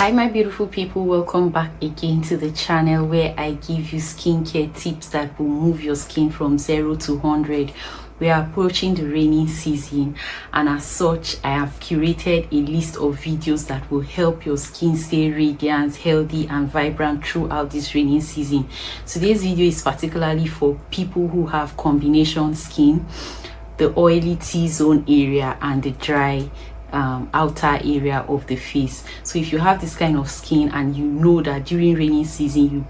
Hi my beautiful people, welcome back again to the channel where I give you skincare tips that will move your skin from 0 to 100. We are approaching the rainy season, and as such I have curated a list of videos that will help your skin stay radiant, healthy and vibrant throughout this rainy season. Today's video is particularly for people who have combination skin, the oily T-zone area and the dry outer area of the face. So if you have this kind of skin and you know that during rainy season you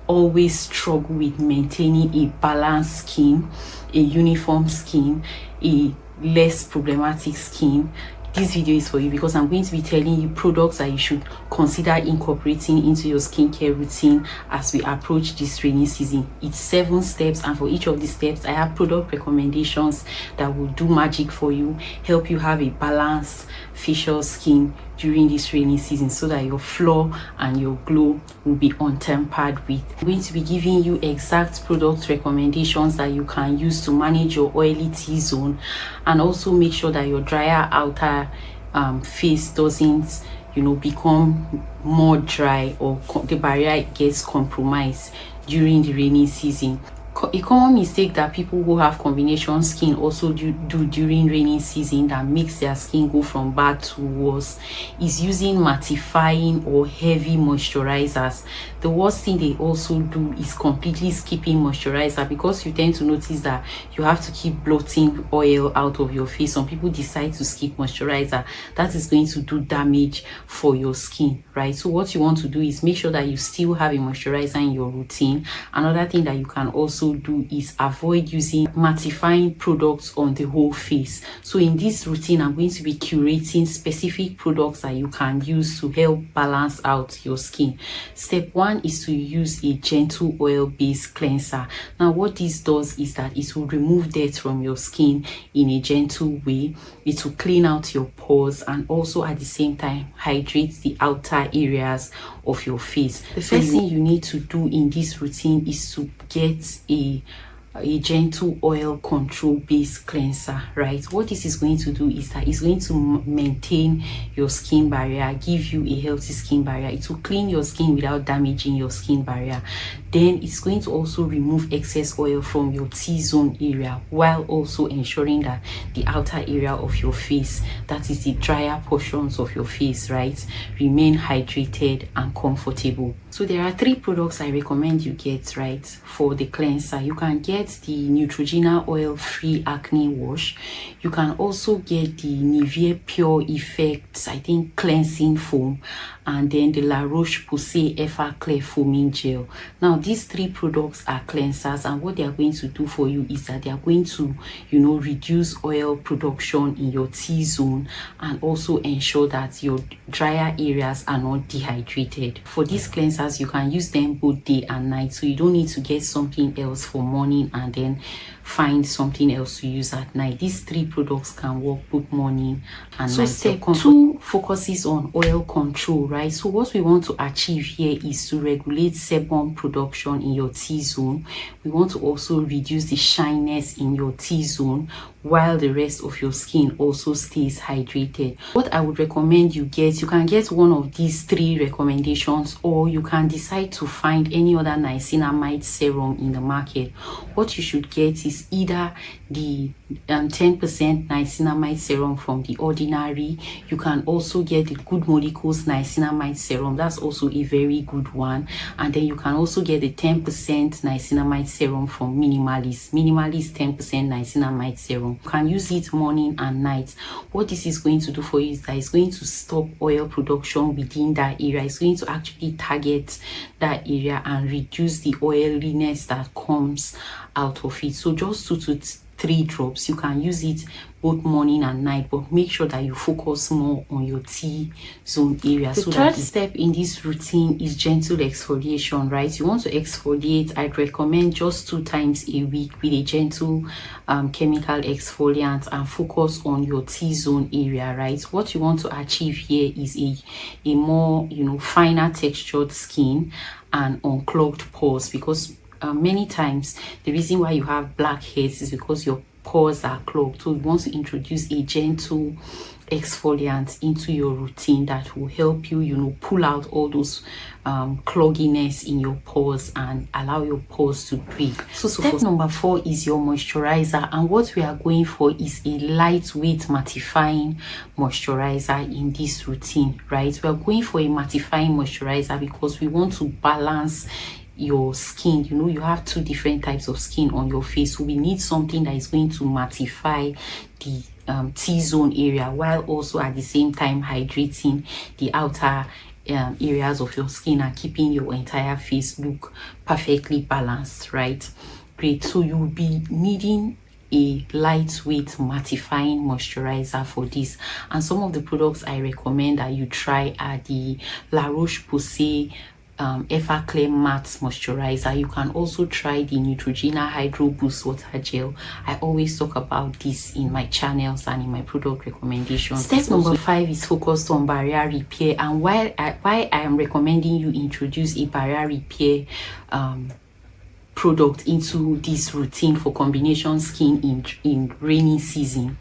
always struggle with maintaining a balanced skin, a uniform skin, a less problematic skin, this video is for you, because I'm going to be telling you products that you should consider incorporating into your skincare routine as we approach this rainy season. It's 7 steps, and for each of these steps I have product recommendations that will do magic for you, help you have a balanced facial skin during this rainy season so that your flow and your glow will be untempered with. I'm going to be giving you exact product recommendations that you can use to manage your oily T-zone, and also make sure that your drier outer face doesn't become more dry or the barrier gets compromised during the rainy season. A common mistake that people who have combination skin also do during rainy season that makes their skin go from bad to worse is using mattifying or heavy moisturizers. The worst thing they also do is completely skipping moisturizer, because you tend to notice that you have to keep blotting oil out of your face. Some people decide to skip moisturizer. That is going to do damage for your skin, right? So what you want to do is make sure that you still have a moisturizer in your routine. Another thing that you can also do is avoid using mattifying products on the whole face. So in this routine I'm going to be curating specific products that you can use to help balance out your skin. Step 1 is to use a gentle oil-based cleanser. Now what this does is that it will remove dirt from your skin in a gentle way. It will clean out your pores and also at the same time hydrate the outer areas of your face. The first thing you need to do in this routine is to get a gentle oil control based cleanser, right? What this is going to do is that it's going to maintain your skin barrier, give you a healthy skin barrier. It will clean your skin without damaging your skin barrier. Then it's going to also remove excess oil from your T-zone area, while also ensuring that the outer area of your face, that is the drier portions of your face, right, remain hydrated and comfortable. So there are 3 products I recommend you get, right, for the cleanser. You can get the Neutrogena oil free acne wash. You can also get the Nivea Pure Effects, I think, cleansing foam, and then the La Roche-Posay Ever Clear foaming gel. Now these 3 products are cleansers, and what they are going to do for you is that they are going to reduce oil production in your T-zone and also ensure that your drier areas are not dehydrated. For these cleansers you can use them both day and night, so you don't need to get something else for morning and then find something else to use at night. These 3 products can work both morning and night. Step 2 focuses on oil control, right? So what we want to achieve here is to regulate sebum production in your T-zone. We want to also reduce the shyness in your T-zone while the rest of your skin also stays hydrated. What I would recommend you get, you can get one of these 3 recommendations, or you can decide to find any other niacinamide serum in the market. What you should get is either the 10% niacinamide serum from The Ordinary. You can also get the Good Molecules niacinamide serum. That's also a very good one. And then you can also get the 10% niacinamide serum from Minimalist 10% niacinamide serum. You can use it morning and night. What this is going to do for you is that it's going to stop oil production within that area. It's going to actually target that area and reduce the oiliness that comes out of it. So just 2 to 3 drops. You can use it both morning and night, but make sure that you focus more on your T-zone area. The third step in this routine is gentle exfoliation, right? You want to exfoliate. I'd recommend just 2 times a week with a gentle chemical exfoliant, and focus on your T-zone area, right? What you want to achieve here is a more finer textured skin and unclogged pores, because many times the reason why you have blackheads is because your pores are clogged. So we want to introduce a gentle exfoliant into your routine that will help you, you know, pull out all those clogginess in your pores and allow your pores to breathe. So step number 4 is your moisturizer, and what we are going for is a lightweight mattifying moisturizer in this routine, right? We are going for a mattifying moisturizer because we want to balance your skin. You know, you have 2 different types of skin on your face, so we need something that is going to mattify the T-zone area while also at the same time hydrating the outer areas of your skin and keeping your entire face look perfectly balanced, right? Great. So you will be needing a lightweight mattifying moisturizer for this, and some of the products I recommend that you try are the La Roche-Posay Everclear Matte Moisturizer. You can also try the Neutrogena Hydro Boost Water Gel. I always talk about this in my channels and in my product recommendations. Step number 5 is focused on barrier repair, and why I am recommending you introduce a barrier repair product into this routine for combination skin in rainy season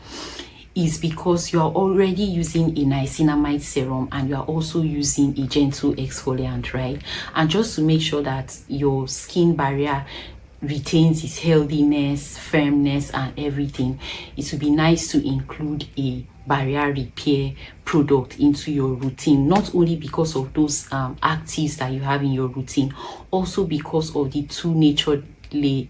is because you are already using a niacinamide serum and you are also using a gentle exfoliant, right? And just to make sure that your skin barrier retains its healthiness, firmness, and everything, it would be nice to include a barrier repair product into your routine, not only because of those actives that you have in your routine, also because of the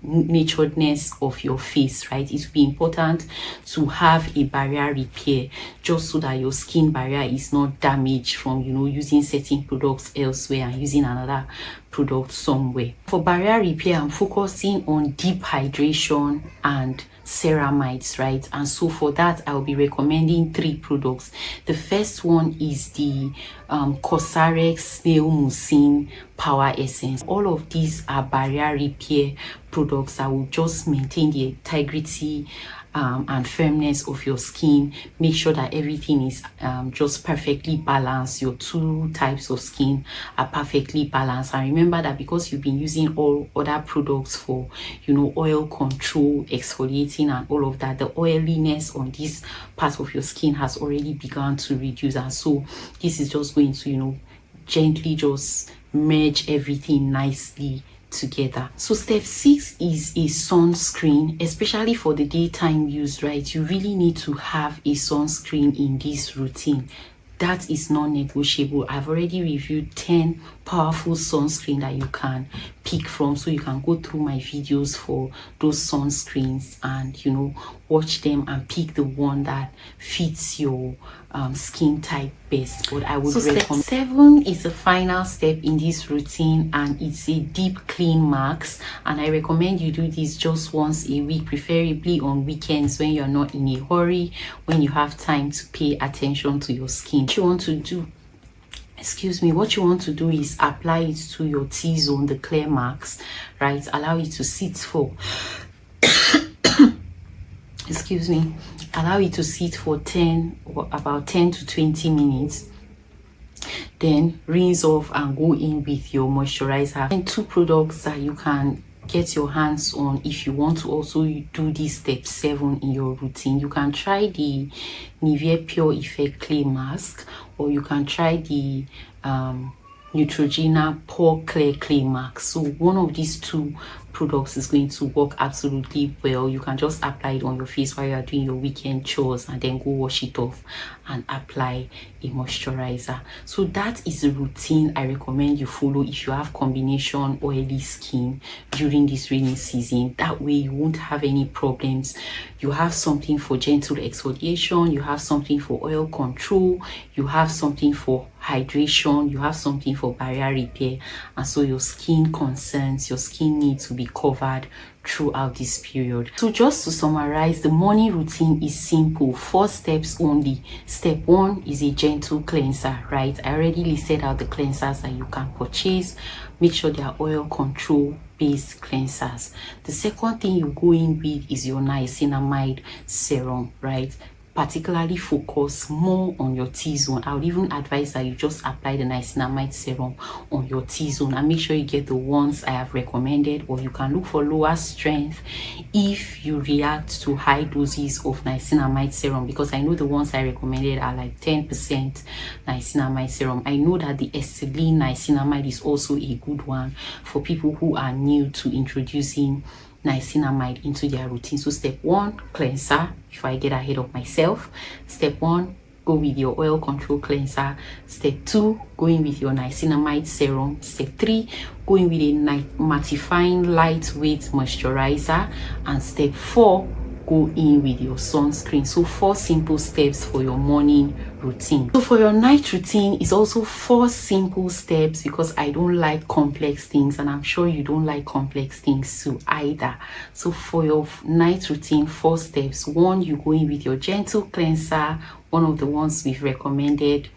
naturedness of your face, right? It will be important to have a barrier repair just so that your skin barrier is not damaged from, you know, using certain products elsewhere and using another product somewhere. For barrier repair, I'm focusing on deep hydration and ceramides, right? And so for that, I'll be recommending 3 products. The first one is the Cosrx Snail Mucin Power Essence. All of these are barrier repair products that will just maintain the integrity and firmness of your skin, make sure that everything is just perfectly balanced. Your 2 types of skin are perfectly balanced, and remember that because you've been using all other products for, you know, oil control, exfoliating and all of that, the oiliness on this part of your skin has already begun to reduce, and so this is just going to, you know, gently just merge everything nicely together. So step 6 is a sunscreen, especially for the daytime use, right? You really need to have a sunscreen in this routine. That is non-negotiable. I've already reviewed 10 powerful sunscreen that you can pick from, so you can go through my videos for those sunscreens and, you know, watch them and pick the one that fits your skin type best. But I would recommend. Step 7 is the final step in this routine, and it's a deep clean mask, and I recommend you do this just once a week, preferably on weekends when you're not in a hurry, when you have time to pay attention to your skin. What you want to do is apply it to your T-zone, the clear marks, right? Allow it to sit for allow it to sit for about 10 to 20 minutes. Then rinse off and go in with your moisturizer. And 2 products that you can get your hands on if you want to also do this step 7 in your routine. You can try the Nivea Pure Effect Clay Mask, or you can try the Neutrogena Pore Clear Clay Mask. So one of these 2 products is going to work absolutely well. You can just apply it on your face while you are doing your weekend chores and then go wash it off and apply a moisturizer. So that is the routine I recommend you follow if you have combination oily skin during this rainy season. That way you won't have any problems. You have something for gentle exfoliation, you have something for oil control, you have something for hydration, you have something for barrier repair, and so your skin concerns, your skin needs to be covered throughout this period. So just to summarize, the morning routine is simple, 4 steps only. Step 1 is a gentle cleanser, right? I already listed out the cleansers that you can purchase. Make sure they are oil control based cleansers. The second thing you go in with is your niacinamide serum, right? particularly focus more on your T-zone. I would even advise that you just apply the niacinamide serum on your T-zone, and make sure you get the ones I have recommended, or you can look for lower strength if you react to high doses of niacinamide serum, because I know the ones I recommended are like 10% niacinamide serum. I know that the ethylene niacinamide is also a good one for people who are new to introducing niacinamide into their routine. So step 1, cleanser. Before I get ahead of myself, step 1, go with your oil control cleanser. Step 2, going with your niacinamide serum. Step 3, going with a mattifying lightweight moisturizer. And step 4, go in with your sunscreen. So 4 simple steps for your morning routine. So for your night routine, it's also 4 simple steps, because I don't like complex things, and I'm sure you don't like complex things too either. So for your night routine, 4 steps. 1, you go in with your gentle cleanser, one of the ones we've recommended.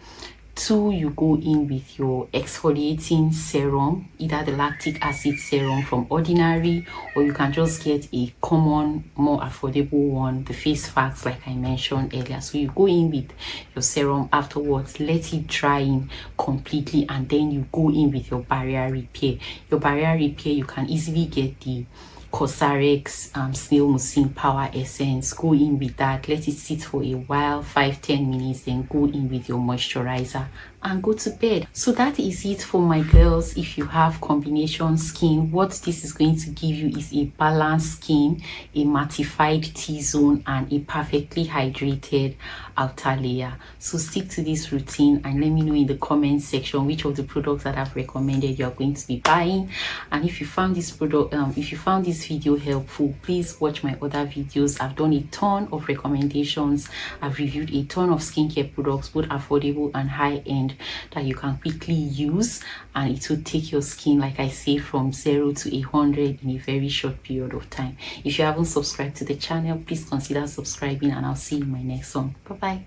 2, you go in with your exfoliating serum, either the lactic acid serum from Ordinary, or you can just get a common, more affordable one, the face facts, like I mentioned earlier. So you go in with your serum afterwards, let it dry in completely, and then you go in with your barrier repair. Your barrier repair, you can easily get the Cosrx snail mucin power essence. Go in with that, let it sit for a while, 5-10 minutes, then go in with your moisturizer and go to bed. So that is it for my girls. If you have combination skin, what this is going to give you is a balanced skin, a mattified T-zone, and a perfectly hydrated outer layer. So stick to this routine and let me know in the comment section which of the products that I've recommended you are going to be buying. And if you found this video helpful, please watch my other videos. I've done a ton of recommendations. I've reviewed a ton of skincare products, both affordable and high-end, that you can quickly use, and it will take your skin, like I say, from 0 to 100 in a very short period of time. If you haven't subscribed to the channel, please consider subscribing, and I'll see you in my next one. Bye bye.